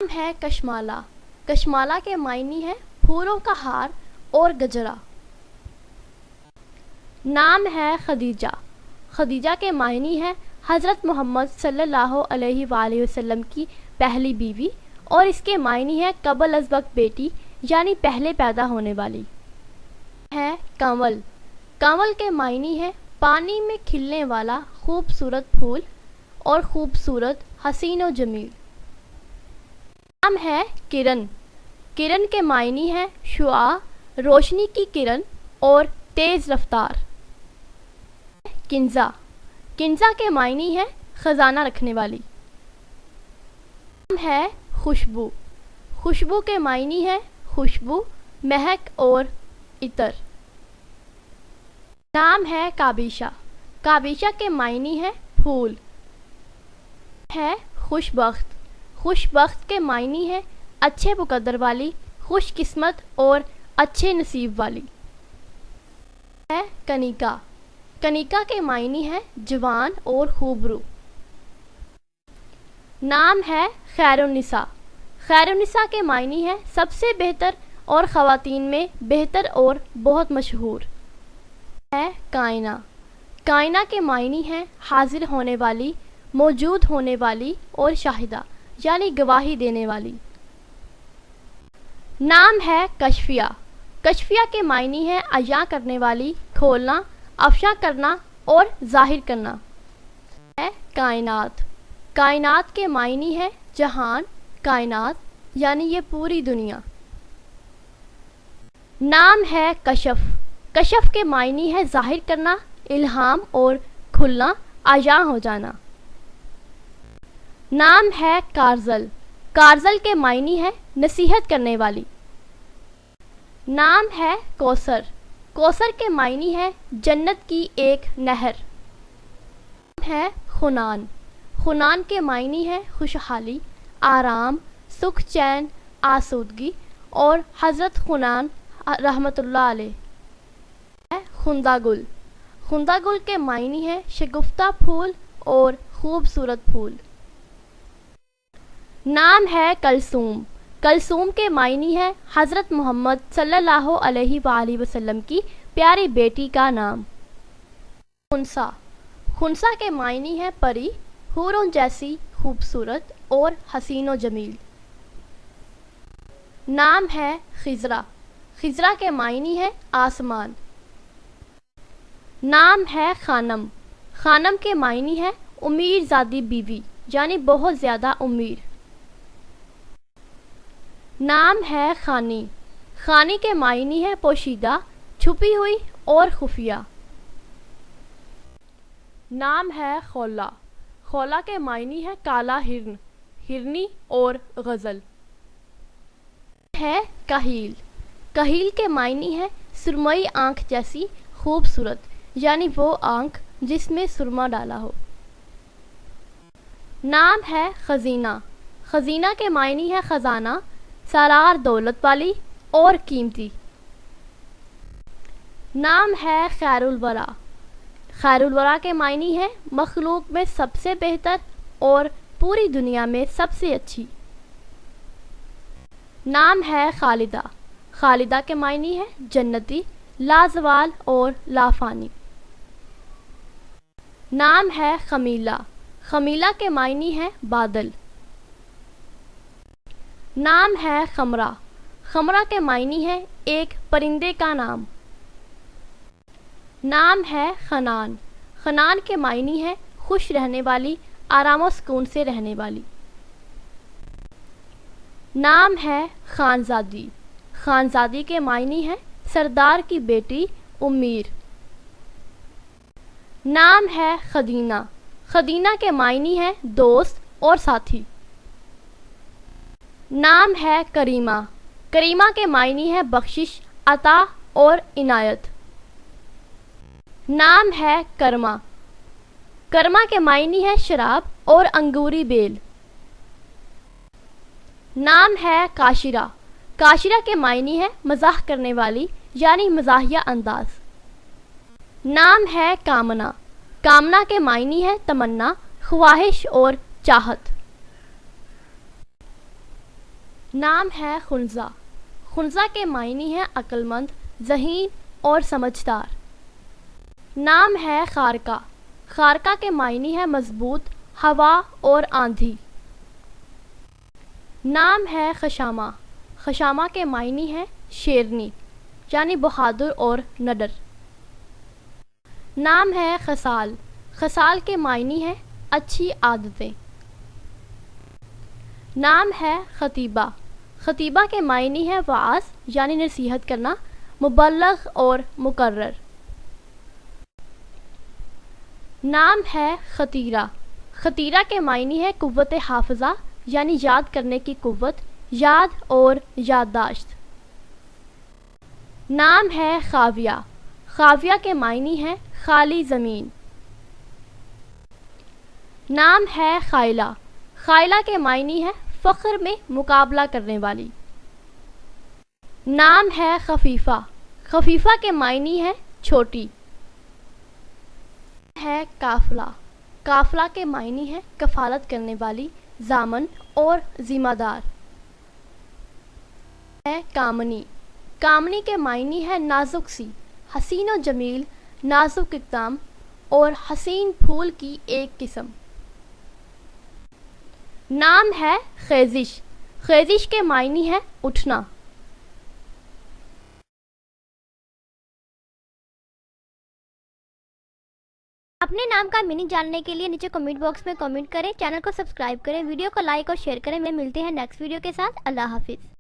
نام ہے کشمالہ، کشمالہ کے معنی ہے پھولوں کا ہار اور گجرا۔ نام ہے خدیجہ، خدیجہ کے معنی ہے حضرت محمد صلی اللہ علیہ وآلہ وسلم کی پہلی بیوی، اور اس کے معنی ہے قبل از وقت بیٹی یعنی پہلے پیدا ہونے والی۔ ہے کنول، کنول کے معنی ہے پانی میں کھلنے والا خوبصورت پھول اور خوبصورت، حسین و جمیل۔ نام ہے کرن، کرن کے معنی ہے شعاع، روشنی کی کرن اور تیز رفتار۔ کنزا، کنزا کے معنی ہے خزانہ رکھنے والی۔ نام ہے خوشبو، خوشبو کے معنی ہے خوشبو، مہک اور عطر۔ نام ہے کابیشہ، کابیشہ کے معنی ہے پھول۔ ہے خوش بخت، خوش بخت کے معنی ہے اچھے مقدر والی، خوش قسمت اور اچھے نصیب والی۔ ہے کنیکا، کنیکا کے معنی ہے جوان اور خوبرو۔ نام ہے خیر النساء، خیر النساء کے معنی ہے سب سے بہتر اور خواتین میں بہتر اور بہت مشہور۔ ہے کائنہ، کائنہ کے معنی ہے حاضر ہونے والی، موجود ہونے والی اور شاہدہ یعنی گواہی دینے والی۔ نام ہے کشفیہ، کشفیہ کے معنی ہے عیاں کرنے والی، کھولنا، افشاں کرنا اور ظاہر کرنا۔ ہے کائنات، کائنات کے معنی ہے جہان، کائنات یعنی یہ پوری دنیا۔ نام ہے کشف، کشف کے معنی ہے ظاہر کرنا، الہام اور کھلنا، عیاں ہو جانا۔ نام ہے کارزل، کارزل کے معنی ہے نصیحت کرنے والی۔ نام ہے کوثر، کوثر کے معنی ہے جنت کی ایک نہر۔ نام ہے خنان، خنان کے معنی ہے خوشحالی، آرام، سکھ، چین، آسودگی، اور حضرت خنان رحمۃ اللہ علیہ۔ ہے خندہ گل، خندہ گل کے معنی ہے شگفتہ پھول اور خوبصورت پھول۔ نام ہے کلثوم، کلثوم کے معنی ہے حضرت محمد صلی اللہ علیہ وآلہ وسلم کی پیاری بیٹی کا نام۔ خنسا، خنسا کے معنی ہے پری، حوروں جیسی خوبصورت اور حسین و جمیل۔ نام ہے خضرا، خضرا کے معنی ہے آسمان۔ نام ہے خانم، خانم کے معنی ہے امیر زادی بیوی یعنی بہت زیادہ امیر۔ نام ہے خانی، خانی کے معنی ہے پوشیدہ، چھپی ہوئی اور خفیہ۔ نام ہے خولا، خولا کے معنی ہے کالا ہرن، ہرنی اور غزل۔ ہے کحیل، کحیل کے معنی ہے سرمئی آنکھ جیسی خوبصورت یعنی وہ آنکھ جس میں سرما ڈالا ہو۔ نام ہے خزینہ، خزینہ کے معنی ہے خزانہ، سرار دولت والی اور قیمتی۔ نام ہے خیر الورا، خیر الورا کے معنی ہے مخلوق میں سب سے بہتر اور پوری دنیا میں سب سے اچھی۔ نام ہے خالدہ، خالدہ کے معنی ہے جنتی، لازوال اور لافانی۔ نام ہے خمیلہ، خمیلہ کے معنی ہے بادل۔ نام ہے خمرہ، خمرہ کے معنی ہے ایک پرندے کا نام۔ نام ہے خنان، خنان کے معنی ہے خوش رہنے والی، آرام و سکون سے رہنے والی۔ نام ہے خانزادی، خانزادی کے معنی ہے سردار کی بیٹی، امیر۔ نام ہے خدینہ، خدینہ کے معنی ہے دوست اور ساتھی۔ نام ہے کریمہ، کریمہ کے معنی ہے بخشش، عطا اور عنایت۔ نام ہے کرما، کرما کے معنی ہے شراب اور انگوری بیل۔ نام ہے کاشرہ، کاشرہ کے معنی ہے مزاح کرنے والی یعنی مزاحیہ انداز۔ نام ہے کامنا، کامنا کے معنی ہے تمنا، خواہش اور چاہت۔ نام ہے خنزہ، خنزہ کے معنی ہے عقلمند، ذہین اور سمجھدار۔ نام ہے خارقہ، خارقہ کے معنی ہے مضبوط، ہوا اور آندھی۔ نام ہے خشامہ، خشامہ کے معنی ہے شیرنی یعنی بہادر اور نڈر۔ نام ہے خصال، خصال کے معنی ہے اچھی عادتیں۔ نام ہے خطیبہ، خطیبہ کے معنی ہے واعظ یعنی نصیحت کرنا، مبلغ اور مقرر۔ نام ہے خطیرہ، خطیرہ کے معنی ہے قوت حافظہ یعنی یاد کرنے کی قوت، یاد اور یادداشت۔ نام ہے خاویہ، خاویہ کے معنی ہے خالی زمین۔ نام ہے خائلہ، خائلہ کے معنی ہے فخر میں مقابلہ کرنے والی۔ نام ہے خفیفہ، خفیفہ کے معنی ہے چھوٹی۔ ہے قافلہ، قافلہ کے معنی ہے کفالت کرنے والی، ضامن اور ذمہ دار۔ ہے کامنی، کامنی کے معنی ہے نازک سی، حسین و جمیل، نازک اقدام اور حسین پھول کی ایک قسم۔ نام ہے خیزش، خیزش کے معنی ہے اٹھنا۔ اپنے نام کا میننگ جاننے کے لیے نیچے کمنٹ باکس میں کمنٹ کریں، چینل کو سبسکرائب کریں، ویڈیو کو لائک اور شیئر کریں۔ ملتے ہیں نیکسٹ ویڈیو کے ساتھ۔ اللہ حافظ۔